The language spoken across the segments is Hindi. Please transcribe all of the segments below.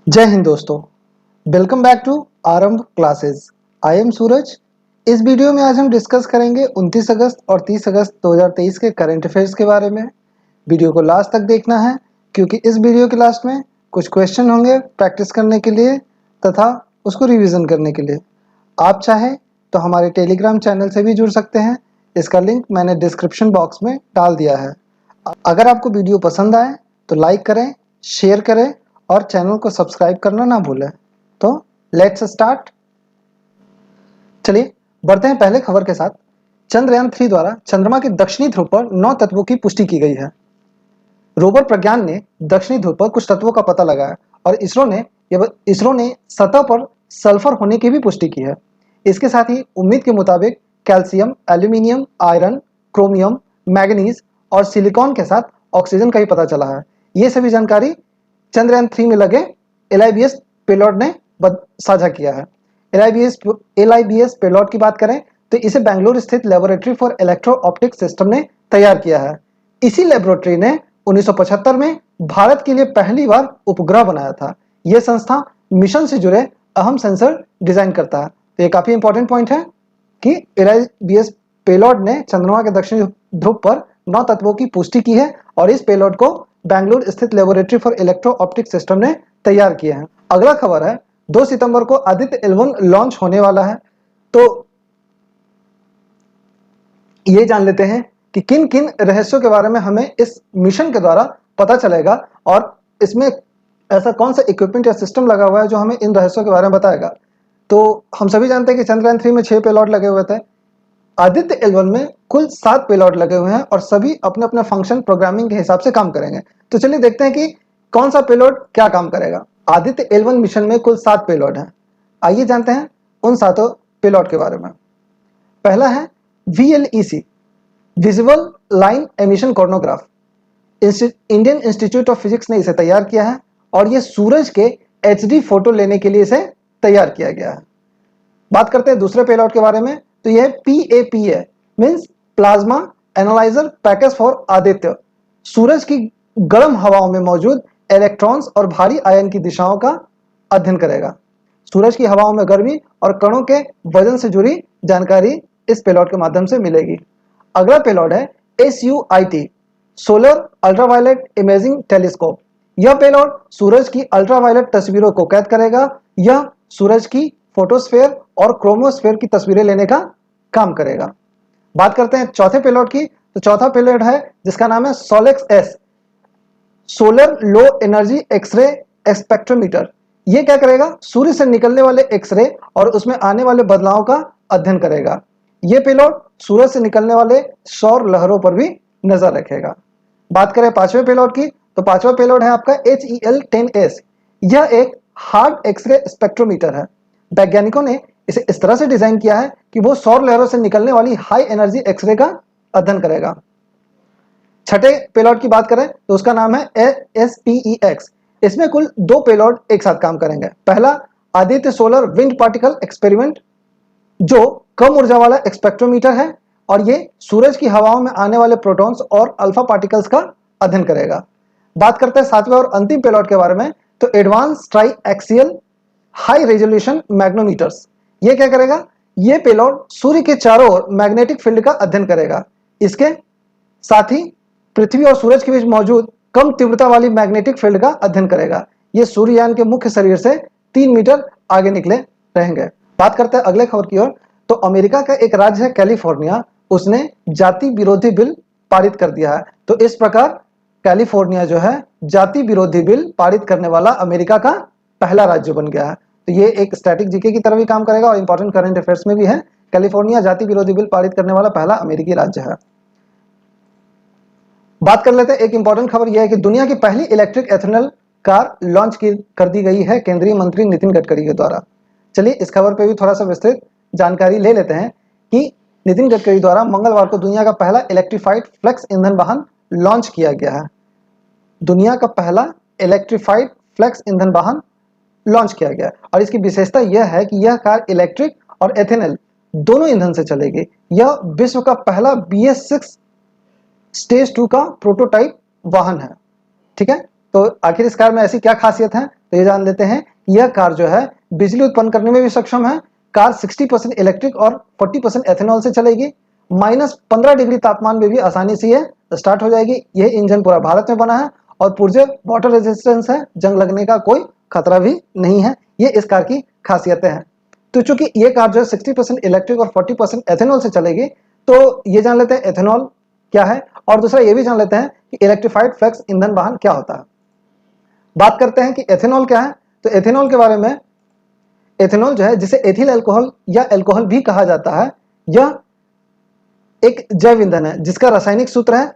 जय हिंद दोस्तों, वेलकम बैक टू आरंभ क्लासेस। आई एम सूरज। इस वीडियो में आज हम डिस्कस करेंगे 29 अगस्त और 30 अगस्त 2023 के करंट अफेयर्स के बारे में। वीडियो को लास्ट तक देखना है क्योंकि इस वीडियो के लास्ट में कुछ क्वेश्चन होंगे प्रैक्टिस करने के लिए तथा उसको रिवीजन करने के लिए। आप चाहें तो हमारे टेलीग्राम चैनल से भी जुड़ सकते हैं। इसका लिंक मैंने डिस्क्रिप्शन बॉक्स में डाल दिया है। अगर आपको वीडियो पसंद आए तो लाइक करें, शेयर करें और चैनल को सब्सक्राइब करना ना भूलें। तो लेट्स स्टार्ट। चलिए बढ़ते हैं पहले खबर के साथ। चंद्रयान 3 द्वारा चंद्रमा के दक्षिणी ध्रुव पर 9 तत्वों की पुष्टि की गई है। रोवर प्रज्ञान ने दक्षिणी ध्रुव पर कुछ तत्वों का पता लगाया और इसरो ने सतह पर सल्फर होने की भी पुष्टि की है। इसके साथ ही उम्मीद के मुताबिक calcium, aluminium, iron, chromium, manganese और सिलिकॉन के साथ ऑक्सीजन का भी पता चला है। ये सभी जानकारी चंद्रयान 3 में लगे LIBS पेलोड ने साझा किया है। LIBS पेलोड की बात करें तो इसे बेंगलुरु स्थित laboratory for electro optic system ने तैयार किया है। इसी लेबोरेटरी ने 1975 में भारत के लिए पहली बार उपग्रह बनाया था। यह संस्था मिशन से जुड़े अहम सेंसर डिजाइन करता है। तो ये काफी इंपॉर्टेंट पॉइंट है कि LIBS पेलोड ने चंद्रमा के दक्षिणी ध्रुव पर 9 तत्वों की पुष्टि की है और इस पेलोड को बेंगलुरु स्थित laboratory for electro optic system ने तैयार किए हैं। अगला खबर है 2 सितंबर को आदित्य L1 लॉन्च होने वाला है। तो ये जान लेते हैं कि किन किन रहस्यों के बारे में हमें इस मिशन के द्वारा पता चलेगा और इसमें ऐसा कौन सा इक्विपमेंट या सिस्टम लगा हुआ है जो हमें इन रहस्यों के बारे में बताएगा। तो हम सभी जानते हैं कि चंद्रयान 3 में 6 पेलोड लगे हुए थे। आदित्य L1 में कुल 7 पेलोड लगे हुए हैं और सभी अपने अपने फंक्शन प्रोग्रामिंग के हिसाब से काम करेंगे। तो चलिए देखते हैं कि कौन सा पेलोड क्या काम करेगा। आदित्य L1 मिशन में कुल 7 पेलोड हैं। आइए जानते हैं उन 7 पेलोड के बारे में। पहला है VLEC, visual line emission coronagraph. Indian Institute of physics ने इसे तैयार किया है और यह सूरज के HD फोटो लेने के लिए इसे तैयार किया गया है। बात करते हैं दूसरे पेलोड के बारे में। तो यह PAPA means plasma analyser package for Aditya. सूरज की गर्म हवाओं में मौजूद इलेक्ट्रॉन्स और भारी आयन की दिशाओं का अध्ययन करेगा। सूरज की हवाओं में गर्मी और कणों के वजन से जुड़ी जानकारी इस पेलोड के माध्यम से मिलेगी। अगला पेलोड है SUIT, solar ultraviolet imaging telescope. यह पेलोड सूरज की अल्ट्रावायलेट तस्वीरों को कैद करेगा। यह सूरज की फोटोस्फेयर और क्रोमोस्फेयर की तस्वीरें लेने का काम करेगा। बात करते हैं चौथे पेलोड की। तो चौथा पेलोड है जिसका नाम है SOLEX-S, solar low energy X ray spectrometer. यह क्या करेगा? सूर्य से निकलने वाले एक्सरे और उसमें आने वाले बदलावों का अध्ययन करेगा। यह पेलोड सूरज से निकलने वाले सौर लहरों पर भी नजर रखेगा। बात करें पांचवें पेलोड की। तो पांचवा पेलोड है आपका HEL-10S। यह एक हार्ड एक्सरे स्पेक्ट्रोमीटर है। वैज्ञानिकों ने इसे इस तरह से डिजाइन किया है कि वो सौर लहरों से निकलने वाली हाई एनर्जी एक्सरे का अध्ययन करेगा। छठे पेलोड की बात करें तो उसका नाम है SPEX। इसमें कुल 2 पेलोड एक साथ काम करेंगे। पहला Aditya solar wind particle experiment, जो कम ऊर्जा वाला स्पेक्ट्रोमीटर है और ये सूरज की हवाओं में आने वाले प्रोटॉन्स और अल्फा पार्टिकल्स का अध्ययन करेगा। बात करते हैं सातवें और अंतिम पेलोड के बारे में। तो advance tri axial high resolution magnetometers. ये क्या करेगा? ये पेलोड सूर्य के चारों ओर मैग्नेटिक फील्ड का अध्ययन करेगा। इसके साथ ही पृथ्वी और सूरज के बीच मौजूद कम तीव्रता वाली मैग्नेटिक फील्ड का अध्ययन करेगा। ये सूर्ययान के मुख्य शरीर से 3 मीटर आगे निकले रहेंगे। बात करते हैं अगले खबर की ओर। तो अमेरिका का एक राज्य है कैलिफोर्निया, उसने जाति विरोधी बिल पारित कर दिया है। तो इस प्रकार कैलिफोर्निया जो है जाति विरोधी बिल पारित करने वाला अमेरिका का पहला राज्य बन गया है। तो ये एक स्टैटिक जीके की तरह भी काम करेगा और इंपॉर्टेंट करंट अफेयर्स में भी है। कैलिफोर्निया जाति विरोधी बिल पारित करने वाला पहला अमेरिकी राज्य है। बात कर लेते हैं एक इंपॉर्टेंट खबर यह है कि दुनिया की पहली इलेक्ट्रिक एथेनॉल कार लॉन्च कर दी गई है केंद्रीय मंत्री नितिन गडकरी के द्वारा। चलिए इस खबर पे भी थोड़ा सा विस्तृत जानकारी ले लेते हैं कि नितिन गडकरी द्वारा मंगलवार को दुनिया का पहला इलेक्ट्रीफाइड फ्लेक्स ईंधन वाहन लॉन्च किया गया है। दुनिया का पहला इलेक्ट्रीफाइड फ्लेक्स ईंधन वाहन लॉन्च किया गया और इसकी विशेषता यह है कि यह कार इलेक्ट्रिक और एथेनॉल दोनों ईंधन से चलेगी। यह विश्व का पहला BS6 स्टेज 2 का प्रोटोटाइप वाहन है। ठीक है, तो आखिर इस कार में ऐसी क्या खासियत है तो ये जान लेते हैं यह कार जो है बिजली उत्पन्न करने में भी सक्षम है। कार 60% इलेक्ट्रिक और 40% एथेनॉल से चलेगी। -15 डिग्री तापमान में भी आसानी से ये स्टार्ट हो जाएगी। यह इंजन पूरा भारत में बना है और पुर्जे वाटर रेजिस्टेंस है, जंग लगने का कोई खतरा भी नहीं है। ये इस कार की खासियतें हैं। तो चूंकि ये कार जो है 60% इलेक्ट्रिक और 40% एथेनॉल से चलेगी, तो ये जान लेते हैं एथेनॉल क्या है, और दूसरा ये भी जान लेते हैं कि इलेक्ट्रिफाइड फ्लेक्स ईंधन वाहन क्या होता है। बात करते हैं कि एथेनॉल क्या है। तो एथेनॉल के बारे में, एथेनॉल जो है जिसे एथिल अल्कोहल या अल्कोहल भी कहा जाता है, यह एक जैव ईंधन है जिसका रासायनिक सूत्र है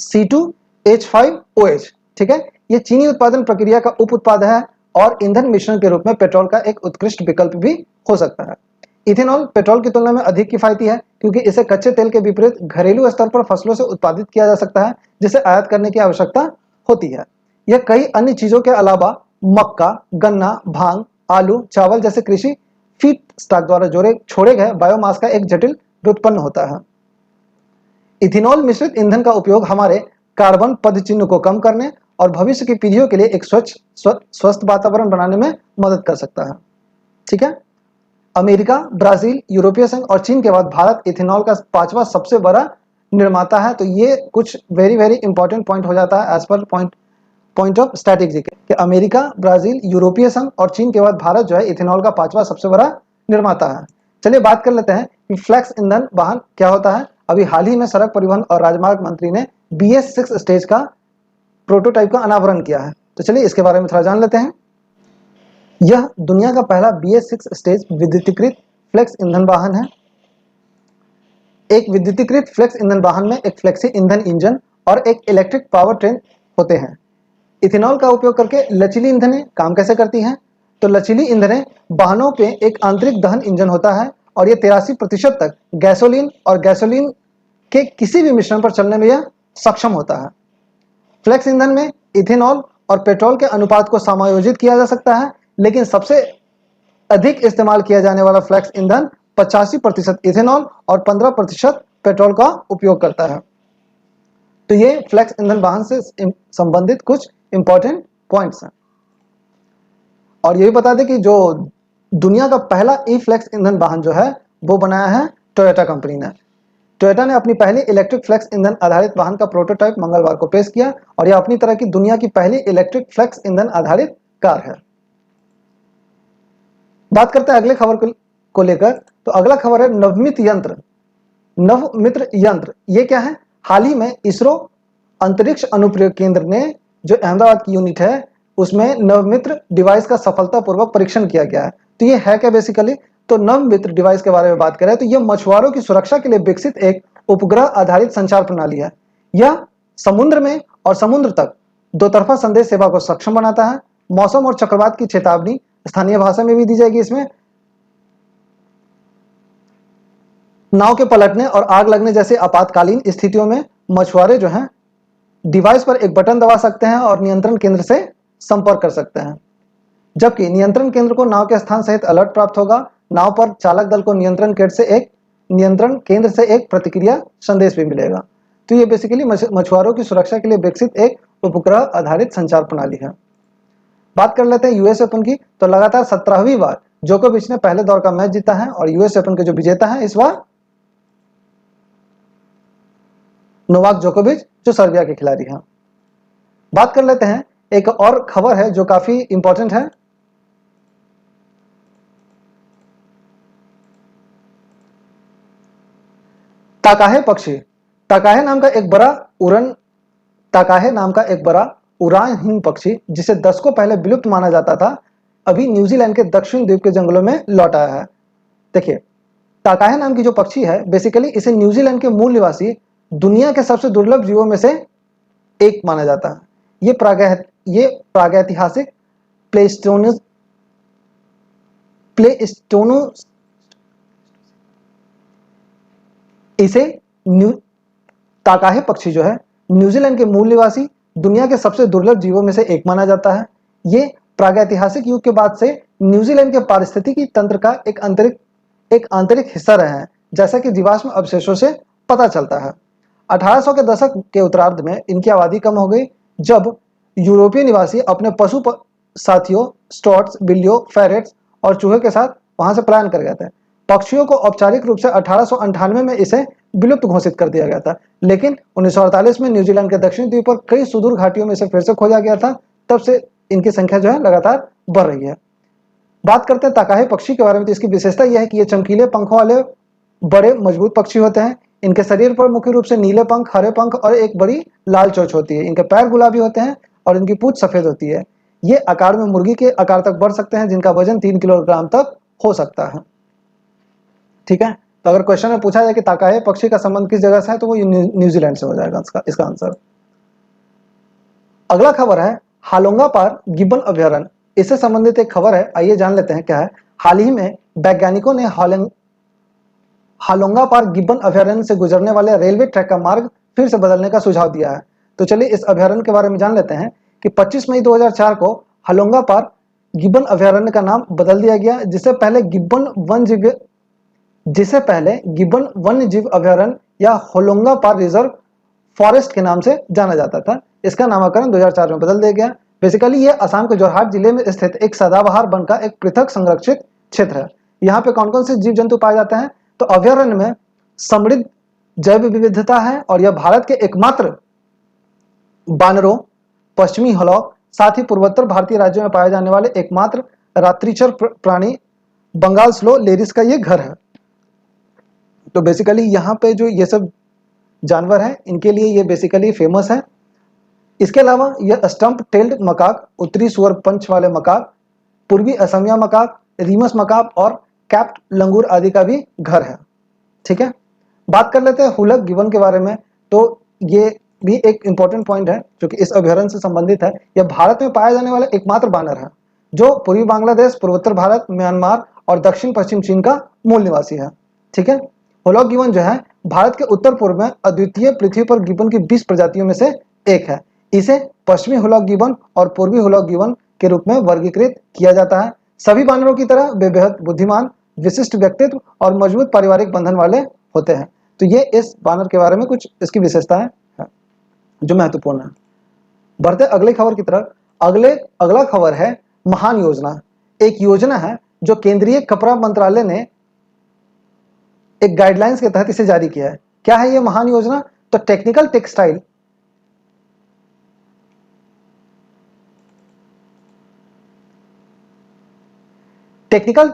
C2H5OH। ठीक है, यह चीनी उत्पादन प्रक्रिया का उप उत्पाद है और ईंधन मिश्रण के रूप में पेट्रोल का एक उत्कृष्ट विकल्प भी हो सकता है। इथेनॉल पेट्रोल की तुलना में अधिक किफायती है क्योंकि इसे कच्चे तेल के विपरीत घरेलू स्तर पर फसलों से उत्पादित किया जा सकता है, जिसे आयात करने की आवश्यकता होती है। यह कई अन्य चीजों के अलावा मक्का, गन्ना, भांग, आलू, चावल जैसे कृषि फीड स्टॉक द्वारा छोड़े गए बायोमास का एक जटिल व्युत्पन्न होता है। इथेनॉल मिश्रित ईंधन का उपयोग हमारे कार्बन पदचिह्न को कम करने और भविष्य की पीढ़ियों के लिए एक स्वस्थ वातावरण बनाने में मदद कर सकता है। ठीक है, अमेरिका, ब्राजील, यूरोपीय संघ और चीन के बाद भारत इथेनॉल का 5वां सबसे बड़ा निर्माता है। तो ये कुछ वेरी इंपॉर्टेंट पॉइंट हो जाता है as per point of strategy कि अमेरिका, ब्राजील, यूरोपीय संघ और चीन के बाद भारत जो है इथेनॉल का 5वां सबसे बड़ा निर्माता है। चलिए बात कर लेते हैं कि फ्लेक्स ईंधन वाहन क्या होता है। अभी हाल ही में सड़क परिवहन और राजमार्ग मंत्री ने BS6 स्टेज का प्रोटोटाइप का अनावरण किया है। तो चलिए इसके बारे में थोड़ा जान लेते हैं। यह दुनिया का पहला BS6 स्टेज विद्युतीकृत फ्लेक्स ईंधन वाहन है। एक विद्युतीकृत फ्लेक्स ईंधन वाहन में एक फ्लेक्सी ईंधन इंजन और एक इलेक्ट्रिक पावर ट्रेन होते हैं। इथेनॉल का उपयोग करके लचीली ईंधनें काम कैसे करती हैं? तो लचीली ईंधनें वाहनों पे एक आंतरिक दहन इंजन होता है और ये 83% तक गैसोलीन और गैसोलीन के किसी भी मिश्रण पर चलने में यह सक्षम होता है। फ्लेक्स ईंधन में इथेनॉल और पेट्रोल के अनुपात को समायोजित किया जा सकता है, लेकिन सबसे अधिक इस्तेमाल किया जाने वाला फ्लेक्स ईंधन 85% इथेनॉल और 15% पेट्रोल का उपयोग करता है। तो ये फ्लेक्स ईंधन वाहन से संबंधित कुछ इंपॉर्टेंट पॉइंट्स हैं। और ये भी बता दें कि जो दुनिया का पहला ई फ्लेक्स ईंधन वाहन जो है वो बनाया है टोयोटा कंपनी ने। टोयोटा ने अपनी पहली इलेक्ट्रिक फ्लेक्स ईंधन आधारित वाहन का प्रोटोटाइप मंगलवार को पेश किया और यह अपनी तरह की दुनिया की पहली इलेक्ट्रिक फ्लेक्स ईंधन आधारित कार है। बात करते हैं अगले खबर को लेकर। तो अगला खबर है नवमित्र यंत्र। ये क्या है? हाल ही में इसरो अंतरिक्ष अनुप्रयोग केंद्र ने जो अहमदाबाद की यूनिट है उसमें नवमित्र डिवाइस का सफलतापूर्वक परीक्षण किया गया है। तो ये है क्या बेसिकली? तो नवमित्र डिवाइस के बारे में बात करें तो यह मछुआरों की सुरक्षा के लिए विकसित एक उपग्रह आधारित संचार प्रणाली है। यह समुद्र में और समुद्र तक दो तरफा संदेश सेवा को सक्षम बनाता है। मौसम और चक्रवात की चेतावनी स्थानीय भाषा में भी दी जाएगी। इसमें नाव के पलटने और आग लगने जैसे आपातकालीन स्थितियों में मछुआरे जो हैं डिवाइस पर एक बटन दबा सकते हैं और नियंत्रण केंद्र से संपर्क कर सकते हैं, जबकि नियंत्रण केंद्र को नाव के स्थान सहित अलर्ट प्राप्त होगा। नाव पर चालक दल को नियंत्रण केंद्र से एक प्रतिक्रिया संदेश भी मिलेगा। तो ये बेसिकली मछुआरों की सुरक्षा के लिए विकसित एक उपग्रह आधारित संचार प्रणाली है। बात कर लेते हैं यूएस ओपन की। तो लगातार 17वीं बार जोकोविच ने पहले दौर का मैच जीता है और यूएस ओपन के जो विजेता है इस बार नोवाक जोकोविच जो सर्बिया के खिलाड़ी हैं। बात कर लेते हैं एक और खबर है जो काफी इंपॉर्टेंट है। ताकाहे पक्षी, ताकाहे नाम का एक बड़ा उड़ानहीन पक्षी जिसे दशकों पहले विलुप्त माना जाता था, अभी न्यूजीलैंड के दक्षिण द्वीप के जंगलों में लौट आया है। देखिए, ताकाहे नाम की जो पक्षी है बेसिकली इसे न्यूजीलैंड के मूल निवासी दुनिया के सबसे दुर्लभ जीवों में से एक माना जाता है। ये प्रागैतिहासिक ताकाहे पक्षी जो है न्यूजीलैंड के मूल निवासी दुनिया के सबसे दुर्लभ जीवों में से एक माना जाता है। ये प्रागैतिहासिक युग के बाद से न्यूजीलैंड के पारिस्थितिकी तंत्र का एक आंतरिक हिस्सा रहे हैं, जैसा कि जीवाश्म अवशेषों से पता चलता है। 1800 के दशक के उत्तरार्ध में इनकी आबादी कम हो गई जब यूरोपीय निवासी अपने साथियों स्टॉट्स, बिल्लियों, फेरेट्स और चूहे के साथ वहां से पलायन कर गए थे। पक्षियों को औपचारिक रूप से 1898 में इसे विलुप्त घोषित कर दिया गया था, लेकिन 1948 में न्यूजीलैंड के दक्षिणी द्वीप पर कई सुदूर घाटियों में इसे फिर से खोजा गया था। तब से इनकी संख्या जो है लगातार बढ़ रही है। बात करते हैं ताकाही पक्षी के बारे में, तो इसकी विशेषता यह है कि ये चमकीले पंखों वाले बड़े मजबूत पक्षी होते हैं। इनके शरीर पर मुख्य रूप से नीले पंख, हरे पंख और एक बड़ी लाल चोंच होती है। इनके पैर गुलाबी होते हैं और इनकी पूंछ सफेद होती है। ये आकार में मुर्गी के आकार तक बढ़ सकते हैं, जिनका वजन 3 किलोग्राम तक हो सकता है। ठीक है, तो अगर क्वेश्चन में पूछा जाए कि ताकाही पक्षी का संबंध किस जगह से है, तो वो न्यूजीलैंड से हो जाएगा इसका आंसर। अगला खबर है हालोंगा पार गिब्बन अभयारण्य। इससे संबंधित एक खबर है, आइए जान लेते हैं क्या है। हाल ही में वैज्ञानिकों ने हालोंगा पार गिब्बन अभयारण्य से गुजरने वाले रेलवे ट्रैक का मार्ग फिर से बदलने का सुझाव दिया है। तो चलिए इस अभयारण्य के बारे में जान लेते हैं कि 25 मई 2004 को हालोंगा पार गिब्बन अभयारण्य का नाम बदल दिया गया, जिसे पहले गिब्बन वन्य जीव अभयारण्य या होलोंगा पार रिजर्व फॉरेस्ट के नाम से जाना जाता था। इसका नामकरण 2004 में बदल दिया गया। बेसिकली ये असम के जोरहाट जिले में स्थित एक सदाबहार वन का एक पृथक संरक्षित क्षेत्र है। यहाँ पे कौन कौन से जीव जंतु पाए जाते हैं, तो अभयारण्य में समृद्ध जैव विविधता है और यह भारत के एकमात्र बानरों, पश्चिमी हलॉक, साथ ही पूर्वोत्तर भारतीय राज्यों में पाए जाने वाले एकमात्र रात्रिचर प्राणी बंगाल स्लो लेरिस का ये घर है। तो बेसिकली यहाँ पे जो ये सब जानवर हैं, इनके लिए ये बेसिकली फेमस है। इसके अलावा यह स्टंप टेल्ड मकाक, उत्तरी सुअर पंच वाले मकाक, पूर्वी असमिया मकाक, रीमस मकाक और कैप्ट लंगूर आदि का भी घर है। ठीक है, बात कर लेते हैं हुलक गिब्बन के बारे में। तो ये भी एक इंपॉर्टेंट पॉइंट है जो कि इस अभयारण्य से संबंधित है। यह भारत में पाया जाने वाला एकमात्र बानर है जो पूर्वी बांग्लादेश, पूर्वोत्तर भारत, म्यांमार और दक्षिण पश्चिम चीन का मूल निवासी है। ठीक है, हुलक गिब्बन जो है भारत के उत्तर पूर्व में अद्वितीय पृथ्वी पर गिब्बन की 20 प्रजातियों में से एक है। इसे पश्चिमी हुलक गिब्बन और पूर्वी हुलक गिब्बन के रूप में वर्गीकृत किया जाता है। सभी बानरों की तरह वे बेहद बुद्धिमान, विशिष्ट व्यक्तित्व और मजबूत पारिवारिक बंधन वाले होते हैं। तो ये इस बानर के बारे में कुछ इसकी विशेषताएं हैं जो महत्वपूर्ण है। बढ़ते अगले खबर की तरफ। अगला खबर है महान योजना। एक योजना है जो केंद्रीय कपड़ा मंत्रालय ने एक गाइडलाइंस के तहत इसे जारी किया है। क्या है ये महान योजना, तो टेक्निकल टेक्सटाइल टेक्निकल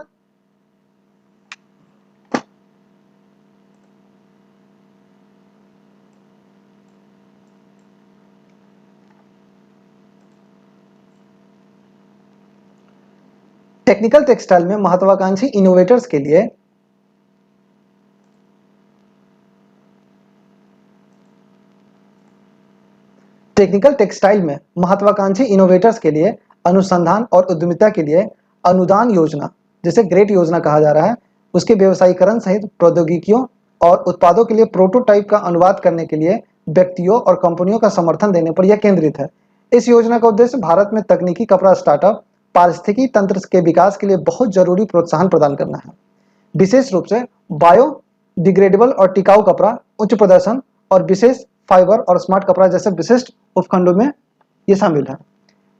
टेक्सटाइल में महत्वाकांक्षी इनोवेटर्स के लिए अनुसंधान और उद्यमिता के लिए अनुदान योजना, जिसे ग्रेट योजना कहा जा रहा है, उसके व्यवसायीकरण सहित प्रौद्योगिकियों और उत्पादों के लिए प्रोटोटाइप का अनुवाद करने के लिए व्यक्तियों और कंपनियों का समर्थन देने पर यह केंद्रित है। इस योजना का उद्देश्य भारत में तकनीकी कपड़ा स्टार्टअप पारिस्थितिकी तंत्र के विकास के लिए बहुत जरूरी प्रोत्साहन प्रदान करना है। विशेष रूप से बायोडिग्रेडेबल और टिकाऊ कपड़ा, उच्च प्रदर्शन और विशेष फाइबर और स्मार्ट कपड़ा जैसे विशिष्ट उपखंडों में ये शामिल है।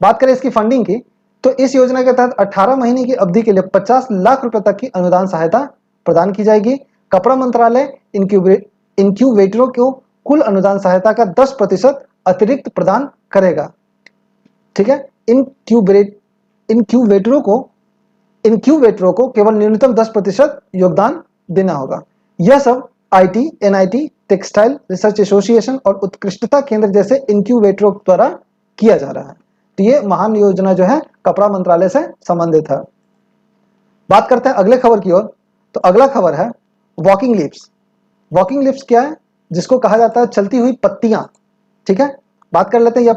बात करें इसकी फंडिंग की, तो इस योजना के तहत 18 महीने की अवधि के लिए 50 लाख रुपए तक की अनुदान सहायता प्रदान की जाएगी। कपड़ा मंत्रालय इंक्यूबेटरों को कुल अनुदान सहायता का 10% अतिरिक्त प्रदान करेगा। ठीक है, इंक्यूबेटरों को केवल न्यूनतम 10% योगदान देना होगा। यह सब IT, NIT, textile research association और उत्कृष्टता केंद्र जैसे इंक्यूबेटरों द्वारा किया जा रहा है। तो ये महान योजना जो है कपड़ा मंत्रालय से संबंधित है। बात करते हैं अगले खबर की ओर। तो अगला खबर है वॉकिंग लीव्स। वॉकिंग लीव्स क्या है, जिसको कहा जाता है चलती हुई पत्तियां। ठीक है, बात कर लेते हैं। यह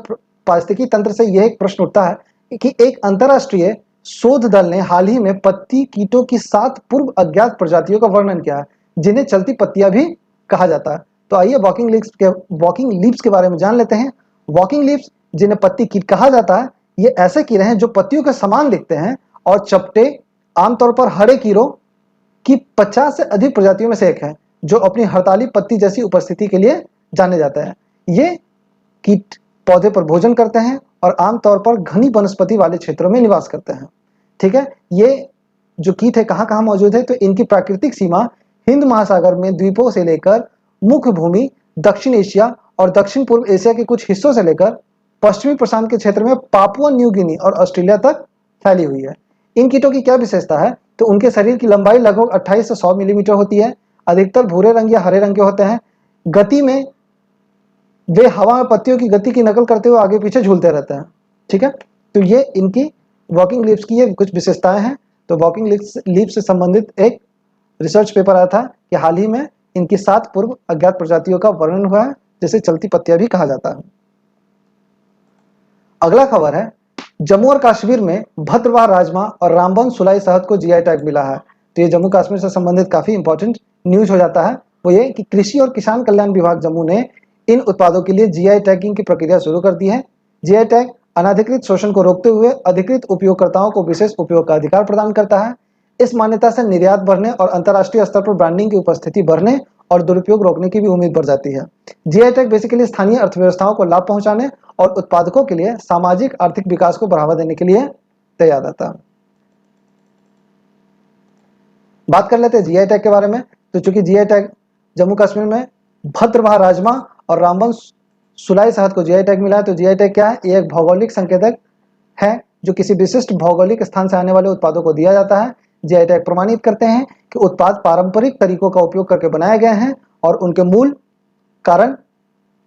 पारिस्थितिकी तंत्र से यह एक प्रश्न उठता है कि एक अंतरराष्ट्रीय शोध दल ने हाल ही में पत्ती कीटों की 7 पूर्व अज्ञात प्रजातियों का वर्णन किया है, जिन्हें चलती पत्तियां भी कहा जाता है। तो आइए वॉकिंग लीव्स के बारे में जान लेते हैं। वॉकिंग लीव्स, जिन्हें पत्ती कीट कहा जाता है, ये ऐसे कीड़े हैं जो पत्तियों के समान दिखते हैं और चपटे, आमतौर पर हरे कीड़ों की 50 से अधिक प्रजातियों में से एक है, जो अपनी हड़ताली पत्ती जैसी उपस्थिति के लिए जाने जाते हैं। ये कीट पौधे पर भोजन करते हैं और आमतौर पर घनी वनस्पति वाले क्षेत्रों में निवास करते हैं। ठीक है, ये जो कीट है कहाँ कहाँ मौजूद है, तो इनकी प्राकृतिक सीमा हिंद महासागर में द्वीपों से लेकर मुख्य भूमि दक्षिण एशिया और दक्षिण पूर्व एशिया के कुछ हिस्सों से लेकर पश्चिमी प्रशांत के क्षेत्र में पापुआ न्यू गिनी और ऑस्ट्रेलिया तक फैली हुई है। इन कीटों की क्या विशेषता है, तो उनके शरीर की लंबाई लगभग 28 से 100 मिलीमीटर होती है, अधिकतर भूरे रंग या हरे रंग के होते हैं। गति में वे हवा में पत्तियों की गति की नकल करते हुए आगे पीछे झूलते रहते हैं। ठीक है, तो ये इनकी वॉकिंग लीव्स की ये कुछ विशेषताएं हैं। तो वॉकिंग लीव्स से संबंधित एक रिसर्च पेपर आया था कि हाल ही में इनकी 7 पूर्व अज्ञात प्रजातियों का वर्णन हुआ है, जिसे चलती पत्तियां भी कहा जाता है। अगला खबर है, जम्मू और कश्मीर में भद्रवाह राजमा और रामबन सुलाई शहद को जीआई टैग मिला है। तो ये जम्मू कश्मीर से संबंधित काफी इंपॉर्टेंट न्यूज हो जाता है। वो ये कि कृषि और किसान कल्याण विभाग जम्मू ने इन उत्पादों के लिए जीआई टैगिंग की प्रक्रिया शुरू कर दी है। जीआई टैग अनाधिकृत शोषण को रोकते हुए अधिकृत उपयोगकर्ताओं को विशेष उपयोग का अधिकार प्रदान करता है। इस मान्यता से निर्यात बढ़ने और अंतर्राष्ट्रीय स्तर पर ब्रांडिंग की उपस्थिति बढ़ने और दुरुपयोग रोकने की भी उम्मीद बढ़ जाती है। जीआई टैग बेसिकली स्थानीय अर्थव्यवस्थाओं को लाभ पहुंचाने और उत्पादकों के लिए सामाजिक आर्थिक विकास को बढ़ावा देने के लिए तैयार रहता है। बात कर लेते हैं जीआई टैग के बारे में। तो चूंकि जीआई टैग जम्मू कश्मीर में भद्रवाह राजमा और रामबन सुलाई शहद को जीआई टैग मिला है, तो जीआई टैग क्या है, ये एक भौगोलिक संकेतक है जो किसी विशिष्ट भौगोलिक स्थान से आने वाले उत्पादों को दिया जाता है। जीआई टैग प्रमाणित करते हैं कि उत्पाद पारंपरिक तरीकों का उपयोग करके बनाए गए हैं और उनके मूल कारण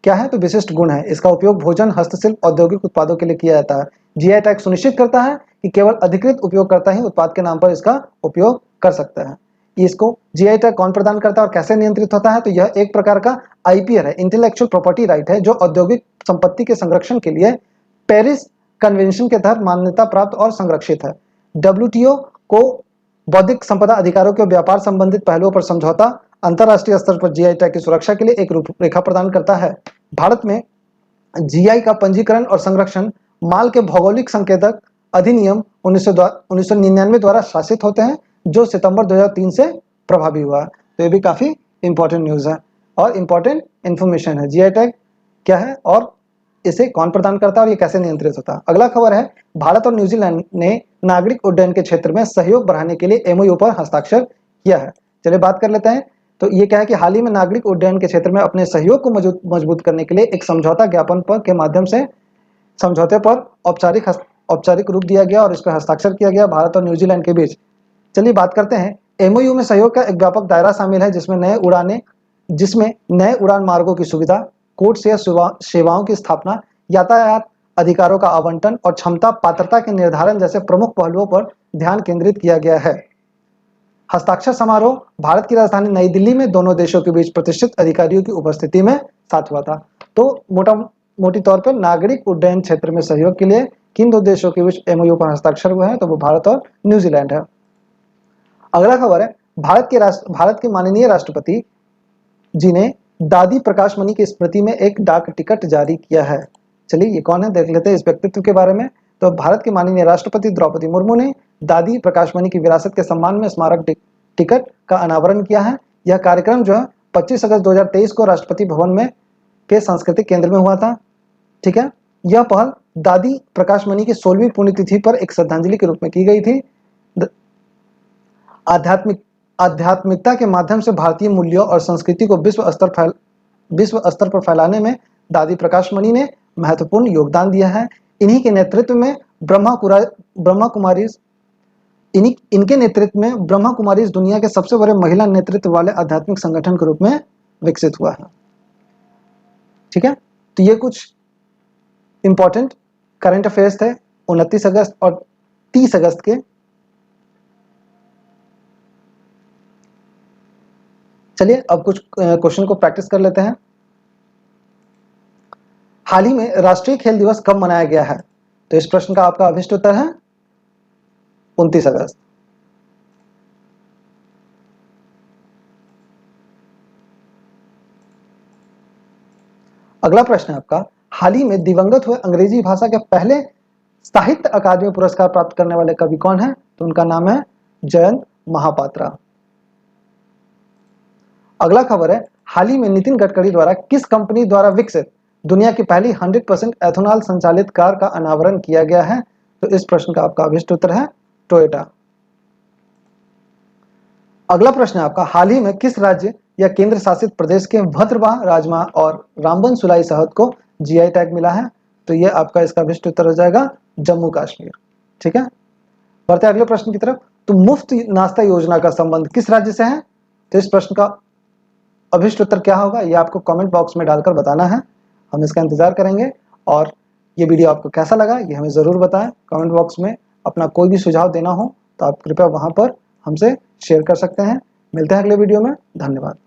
क्या है, तो विशिष्ट गुण है। इसका उपयोग भोजन, हस्तशिल्प, औद्योगिक उत्पादों के लिए किया जाता है। जीआई टैग सुनिश्चित करता है कि केवल अधिकृत उपयोगकर्ता ही उत्पाद के नाम पर इसका उपयोग कर सकता है। इसको जीआई टैग कौन प्रदान करता है और कैसे नियंत्रित होता है, तो यह एक प्रकार का आईपीआर है, इंटेलेक्चुअल प्रॉपर्टी राइट है, जो औद्योगिक संपत्ति के संरक्षण के लिए पेरिस कन्वेंशन के तहत मान्यता प्राप्त और संरक्षित है। डब्ल्यूटीओ को बौद्धिक संपदा अधिकारों के व्यापार संबंधित पहलुओं पर समझौता अंतरराष्ट्रीय स्तर पर जीआई टैग की सुरक्षा के लिए एक रूपरेखा प्रदान करता है। भारत में जीआई का पंजीकरण और संरक्षण माल के भौगोलिक संकेतक अधिनियम 1999 द्वारा शासित होते हैं, जो सितंबर 2003 से प्रभावी हुआ है। तो ये भी काफी इंपॉर्टेंट न्यूज है और इंपॉर्टेंट इंफॉर्मेशन है। जीआई टैग क्या है और इसे कौन प्रदान करता है और ये कैसे नियंत्रित होता है। अगला खबर है, भारत और न्यूजीलैंड ने नागरिक उड्डयन के क्षेत्र में सहयोग बढ़ाने के लिए एमओयू पर हस्ताक्षर किया है। चलिए बात कर लेते हैं। तो ये क्या है कि हाल ही में नागरिक उड्डयन के क्षेत्र में अपने सहयोग को मजबूत करने के लिए एक समझौता ज्ञापन पर के माध्यम से समझौते पर औपचारिक रूप दिया गया और इस पर हस्ताक्षर किया गया भारत और न्यूजीलैंड के बीच। चलिए बात करते हैं। एमओयू में सहयोग का एक व्यापक दायरा शामिल है, जिसमें नए उड़ान मार्गों की सुविधा, कोड से सेवाओं की स्थापना, यातायात अधिकारों का आवंटन और क्षमता पात्रता के निर्धारण जैसे प्रमुख पहलुओं पर ध्यान केंद्रित किया गया है। हस्ताक्षर समारोह भारत की राजधानी नई दिल्ली में दोनों देशों के बीच प्रतिष्ठित अधिकारियों की उपस्थिति में साथ हुआ था। तो मोटी तौर पर नागरिक उड्डयन क्षेत्र में सहयोग के लिए किन दो देशों के बीच एमओयू पर हस्ताक्षर हुए हैं, तो वो भारत और न्यूजीलैंड है। अगला खबर है, भारत के माननीय राष्ट्रपति जी ने दादी प्रकाश मणि की स्मृति में एक डाक टिकट जारी किया है। चलिए ये कौन है, देख लेते हैं इस व्यक्तित्व के बारे में। तो भारत की माननीय राष्ट्रपति द्रौपदी मुर्मू ने दादी प्रकाश मणि की विरासत के सम्मान में स्मारक टिकट का अनावरण किया है। यह कार्यक्रम जो है 25 अगस्त 2023 को राष्ट्रपति भवन में के सांस्कृतिक केंद्र में हुआ था। ठीक है, यह पहल दादी प्रकाश मणि की 16वीं पुण्यतिथि पर एक श्रद्धांजलि के रूप में की गई थी। आध्यात्मिकता के माध्यम से भारतीय मूल्यों और संस्कृति को विश्व स्तर पर फैलाने में दादी प्रकाश मणि ने महत्वपूर्ण योगदान दिया है। इन्हीं के नेतृत्व में इनके नेतृत्व में ब्रह्मा कुमारीज दुनिया के सबसे बड़े महिला नेतृत्व वाले आध्यात्मिक संगठन के रूप में विकसित हुआ है। ठीक है, तो ये कुछ इंपॉर्टेंट करंट अफेयर्स थे 29 अगस्त और 30 अगस्त के। चलिए अब कुछ क्वेश्चन को प्रैक्टिस कर लेते हैं। हाल ही में राष्ट्रीय खेल दिवस कब मनाया गया है, तो इस प्रश्न का आपका अभिष्ट उत्तर है 29 अगस्त। अगला प्रश्न है आपका, हाल ही में दिवंगत हुए अंग्रेजी भाषा के पहले साहित्य अकादमी पुरस्कार प्राप्त करने वाले कवि कौन है, तो उनका नाम है जयंत महापात्रा। अगला खबर है, हाल ही में नितिन गडकरी द्वारा किस कंपनी द्वारा विकसित दुनिया की पहली 100% एथेनॉल संचालित कार का अनावरण किया गया है? तो इस प्रश्न का आपका अभिष्ट उत्तर है टोयोटा। अगला प्रश्न है आपका, हाल ही में किस राज्य या केंद्र शासित प्रदेश के भद्रवाह राजमा और रामबन सुलाई शहद को जीआई टैग मिला है? तो ये आपका इसका अभिष्ट उत्तर हो जाएगा जम्मू कश्मीर। ठीक है, बढ़ते अगले प्रश्न की तरफ। तो मुफ्त नाश्ता योजना का संबंध किस राज्य से है? तो इस प्रश्न का अभिष्ट उत्तर क्या होगा ये आपको कमेंट बॉक्स में डालकर बताना है, हम इसका इंतजार करेंगे। और ये वीडियो आपको कैसा लगा ये हमें ज़रूर बताएं। कमेंट बॉक्स में अपना कोई भी सुझाव देना हो तो आप कृपया वहां पर हमसे शेयर कर सकते हैं। मिलते हैं अगले वीडियो में, धन्यवाद।